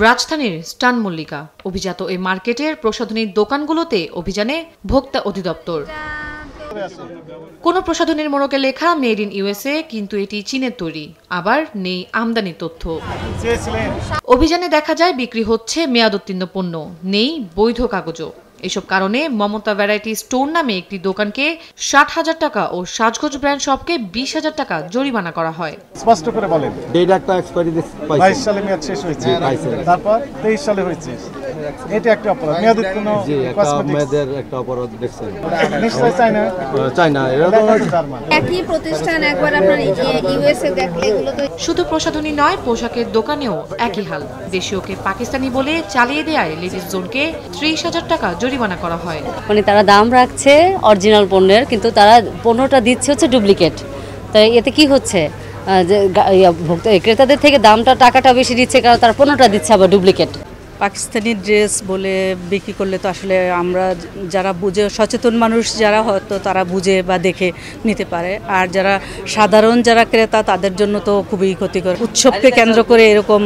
রাজধানীর স্টান মল্লিকা অভিজাত এই মার্কেটের প্রসাধনীর দোকানগুলোতে অভিযানে ভোক্তা অধিদপ্তর। কোনো প্রসাধনীর মোড়কে লেখা মেড ইন ইউএসএ, কিন্তু এটি চীনের তৈরি, আবার নেই আমদানি তথ্য। অভিযানে দেখা যায় বিক্রি হচ্ছে মেয়াদোত্তীর্ণ পণ্য, নেই বৈধ কাগজও। এসব কারণে মমতা ভ্যারাইটি স্টোর নামে একটি দোকানকে 60,000 টাকা ও সাজগোজ ব্র্যান্ড শপকে 20,000 টাকা জরিমানা করা হয়। স্পষ্ট করে বলেন। ডেট একটা এক্সপায়ারি 22 সালে মেয়াদ শেষ হয়েছে, তারপর 23 সালে হয়েছে। এটা একটা অপরাধ, মেয়াদোত্তীর্ণ মেয়াদের একটা অপরাধ দেখছেন। নিশ্চয় চায়না এরা তো একই প্রতিষ্ঠান, একবার আপনার ইউএসএ দেখলে এগুলো তো শুধু প্রসাধনী নয়, পোশাকের দোকানেও একই হাল। দেশীয়কে পাকিস্তানি বলে চালিয়ে দেয় লেডিস জোনকে 30,000 টাকা জরিমানা করা হয়। মানে তারা দাম রাখছে অরিজিনাল পণ্যের, কিন্তু তারা পণ্যটা দিচ্ছে হচ্ছে ডুপ্লিকেট। তাই এতে কি হচ্ছে যে ক্রেতাদের থেকে টাকাটা বেশি দিচ্ছে, কারণ তারা পণ্যটা দিচ্ছে আবার ডুপ্লিকেট। পাকিস্তানি ড্রেস বলে বিক্রি করলে তো আসলে আমরা যারা বুঝে, সচেতন মানুষ যারা হয়তো তারা বুঝে বা দেখে নিতে পারে, আর যারা সাধারণ যারা ক্রেতা তাদের জন্য তো খুবই ক্ষতিকর। উৎসবকে কেন্দ্র করে এরকম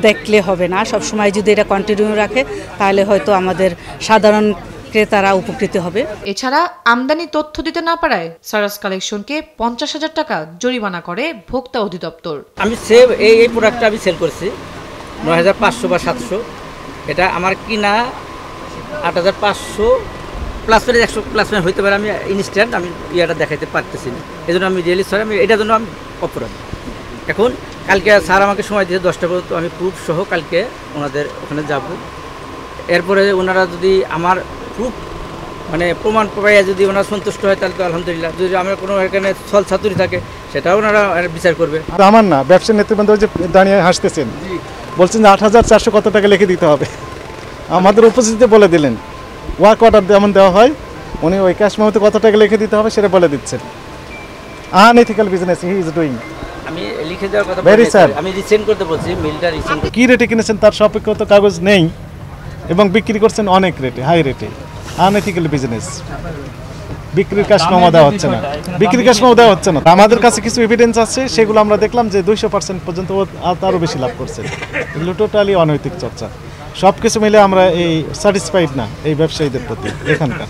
দেখলে হবে না, সবসময় যদি এটা কন্টিনিউ রাখে তাহলে হয়তো আমাদের সাধারণ ক্রেতারা উপকৃত হবে। এছাড়া আমদানি তথ্য দিতে না পারায় সারাস কালেকশনকে 50,000 টাকা জরিমানা করে ভোক্তা অধিদপ্তর। আমি এই প্রোডাক্টটা আমি সেল করছি 9,500 বা 700, এটা আমার কিনা 8,500 প্লাস মানে 100 প্লাস মানে হইতে পারে। আমি ইনস্ট্যান্ট আমি ইয়াটা দেখাইতে পারতেছি না, এই জন্য আমি রিয়েলি সরি, আমি এটার জন্য আমি অপরাধ। এখন কালকে স্যার আমাকে সময় দিয়েছে 10টা পর্যন্ত, আমি প্রুফ সহ কালকে ওনাদের ওখানে যাব। এরপরে ওনারা যদি আমার প্রুফ মানে প্রমাণ পাইয়া যদি ওনারা সন্তুষ্ট হয় তাহলে তো আলহামদুলিল্লাহ। যদি আমার কোনো এখানে ছল ছাতুরি থাকে সেটাও ওনারা বিচার করবে। আমার না, ব্যবসা নেতৃবৃন্দ যে দাঁড়িয়ে হাসতেছেন, বলছেন যে 8,400 কত টাকা লিখে দিতে হবে। আমাদের উপস্থিতিতে বলে দিলেন ওয়ার্ক অর্ডার যেমন দেওয়া হয়, উনি ওই ক্যাশ মেমোতে কত টাকা লিখে দিতে হবে সেটা বলে দিচ্ছেন। Unethical business he is doing. আমি লিখে দেওয়ার কথা ভেরি স্যার, আমি রিসেন্ড করতে বলছি, মিলটা রিসেন্ড। কি রেটে কিনেছেন তার সাপেক্ষ তো কাগজ নেই এবং বিক্রি করছেন অনেক রেটে, হাই রেটে। Unethical business. বিক্রির ক্যাশ মেমো দেওয়া হচ্ছে না, বিক্রির ক্যাশ মেমো দেওয়া হচ্ছে না। আমাদের কাছে কিছু এভিডেন্স আছে, সেগুলো আমরা দেখলাম যে 200% পর্যন্ত তারও বেশি লাভ করছে। এগুলো টোটালি অনৈতিক চর্চা। সব কিছু মিলে আমরা এই স্যাটিসফাইড না এই ব্যবসায়ীদের প্রতি। এখানকার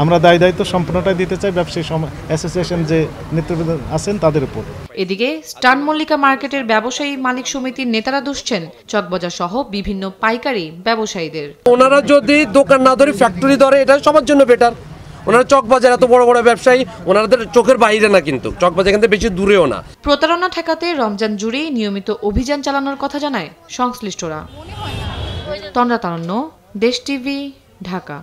আমরা দায়িত্ব সম্পূর্ণটাই দিতে চাই ব্যবসায়ী অ্যাসোসিয়েশন যে নেতৃবৃন্দ আছেন তাদের উপর। এদিকে স্টান মল্লিকা মার্কেটের ব্যবসায়ী মালিক সমিতির নেতারা দুষছেন চকবাজার সহ বিভিন্ন পাইকারি ব্যবসায়ীদের। ওনারা যদি দোকান না ধরে ফ্যাক্টরি ধরে, এটা সবার জন্য বেটার। ওনারা চকবাজার এত বড় বড় ব্যবসায়ী, ওনাদের চোখের বাইরে না, কিন্তু চকবাজার এখান থেকে বেশি দূরেও না। প্রতারণা ঠেকাতে রমজান জুড়েই নিয়মিত অভিযান চালানোর কথা জানায় সংশ্লিষ্টরা। তন্দ্রা তারণ্য, দেশ টিভি, ঢাকা।